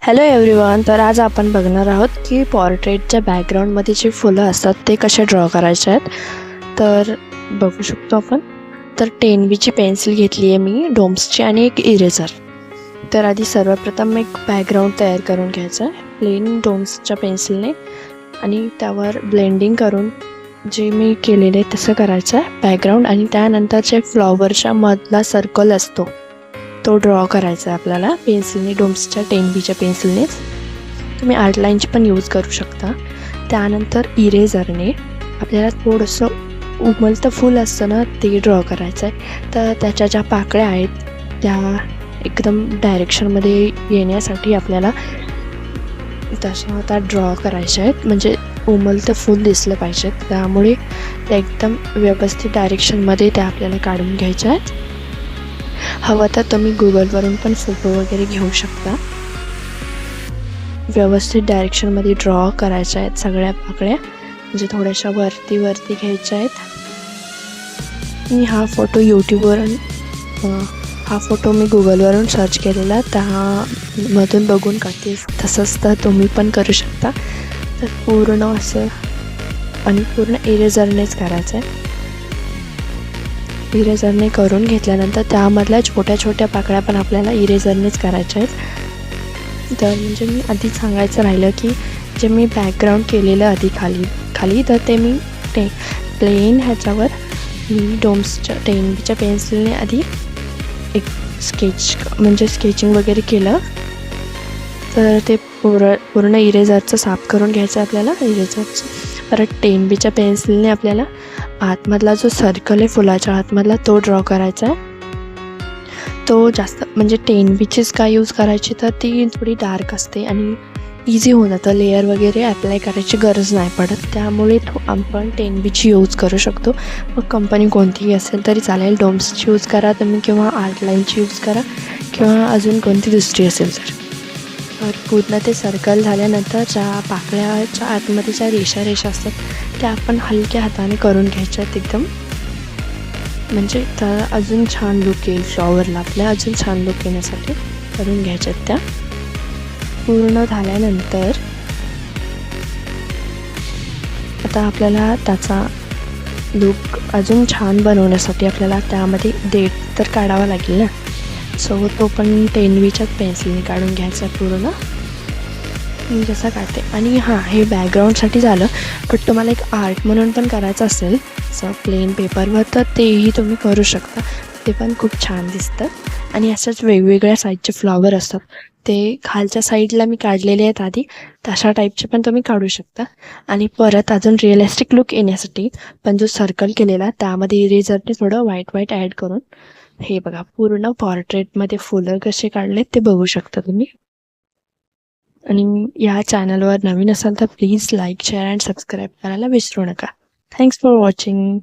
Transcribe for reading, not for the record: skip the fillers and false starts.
Hello everyone. तर आज आपण बघणार आहोत की पोर्ट्रेटच्या बॅकग्राऊंडमध्ये जे फुलं असतात ते कसे ड्रॉ करायचे आहेत. तर बघू शकतो आपण. तर 10B ची पेन्सिल घेतली आहे मी, डोम्सची, आणि एक इरेझर. तर आधी सर्वप्रथम एक बॅकग्राऊंड तयार करून घ्यायचं आहे प्लेन डोम्सच्या पेन्सिलने, आणि त्यावर ब्लेंडिंग करून जे मी केलेले आहे तसं करायचं आहे बॅकग्राऊंड. आणि त्यानंतर जे फ्लॉवरच्या मधला सर्कल असतो तो ड्रॉ करायचा आहे आपल्याला पेन्सिलने, डोम्सच्या 10B पेन्सिलनेच. तुम्ही आर्ट लाईनची पण यूज करू शकता. त्यानंतर इरेझरने आपल्याला थोडंसं उमलतं फूल असतं ना, ते ड्रॉ करायचं आहे. तर त्याच्या ज्या पाकळ्या आहेत त्या एकदम डायरेक्शनमध्ये येण्यासाठी आपल्याला तशा आता ड्रॉ करायच्या आहेत, म्हणजे उमलतं फूल दिसलं पाहिजेत. त्यामुळे त्या एकदम व्यवस्थित डायरेक्शनमध्ये त्या आपल्याला काढून घ्यायच्या आहेत. हवं तर तुम्ही गुगलवरून पण फोटो वगैरे घेऊ शकता. व्यवस्थित डायरेक्शनमध्ये ड्रॉ करायच्या आहेत सगळ्या पाकळ्या, म्हणजे थोड्याशा वरती घ्यायच्या आहेत. मी हा फोटो मी गुगलवरून सर्च केलेला, त्यामधून बघून काढते. तसंच तर तुम्ही पण करू शकता. तर पूर्ण असं आणि पूर्ण इरेझरनेच करायचं आहे. इरेझरने करून घेतल्यानंतर त्यामधल्या छोट्या छोट्या पाकळ्या पण आपल्याला इरेझरनेच करायच्या आहेत. तर म्हणजे मी आधी सांगायचं राहिलं की जे मी बॅकग्राऊंड केलेलं आधी खाली तर ते मी प्लेन ह्याच्यावर मी डोम्सच्या 10B पेन्सिलने आधी एक स्केचिंग वगैरे केलं. तर ते पूर्ण इरेझरचं साफ करून घ्यायचं आपल्याला इरेझरचं. परत 10B पेन्सिलने आपल्याला आतमधला जो सर्कल आहे फुलाच्या आतमधला तो ड्रॉ करायचा आहे. तो जास्त म्हणजे 10B का यूज करायची, तर ती थोडी डार्क असते आणि इझी होऊन जातं. लेअर वगैरे अप्लाय करायची गरज नाही पडत. त्यामुळे आपण 10B यूज करू शकतो. मग कंपनी कोणतीही असेल तरी चालेल. डोम्सची यूज करा तुम्ही, किंवा आर्ट लाईनची यूज करा, किंवा अजून कोणती दुसरी असेल तर. पूर्ण ते सर्कल झाल्यानंतर ज्या पाकळ्याच्या आतमध्ये ज्या रेषा असतात त्या आपण हलक्या हाताने करून घ्यायच्या आहेत एकदम, म्हणजे त्याला अजून छान लुक येईल. फ्लॉवरला आपल्या अजून छान लुक येण्यासाठी करून घ्यायच्या आहेत त्या. पूर्ण झाल्यानंतर आता आपल्याला त्याचा लुक अजून छान बनवण्यासाठी आपल्याला त्यामध्ये देठ तर काढावा लागेल ना. सो तो पण 10B पेन्सिलने काढून घ्यायचा पूर्ण, जसा काढते. आणि हां, हे बॅकग्राऊंडसाठी झालं. बट तुम्हाला एक आर्ट म्हणून पण करायचं असेल असं प्लेन पेपरवर, तर तेही तुम्ही करू शकता. ते पण खूप छान दिसतं. आणि अशाच वेगवेगळ्या साईजचे फ्लॉवर असतात, ते खालच्या साईडला मी काढलेले आहेत आधी, तशा टाईपचे पण तुम्ही काढू शकता. आणि परत अजून रिअलिस्टिक लुक येण्यासाठी पण जो सर्कल केलेला त्यामध्ये इरेझरने थोडं व्हाईट ॲड करून हे बघा पूर्ण पोर्ट्रेटमध्ये फुलं कसे काढलेत ते बघू शकता तुम्ही. आणि या चॅनलवर नवीन असाल तर please like, share and subscribe करायला विसरू नका. Thanks for watching.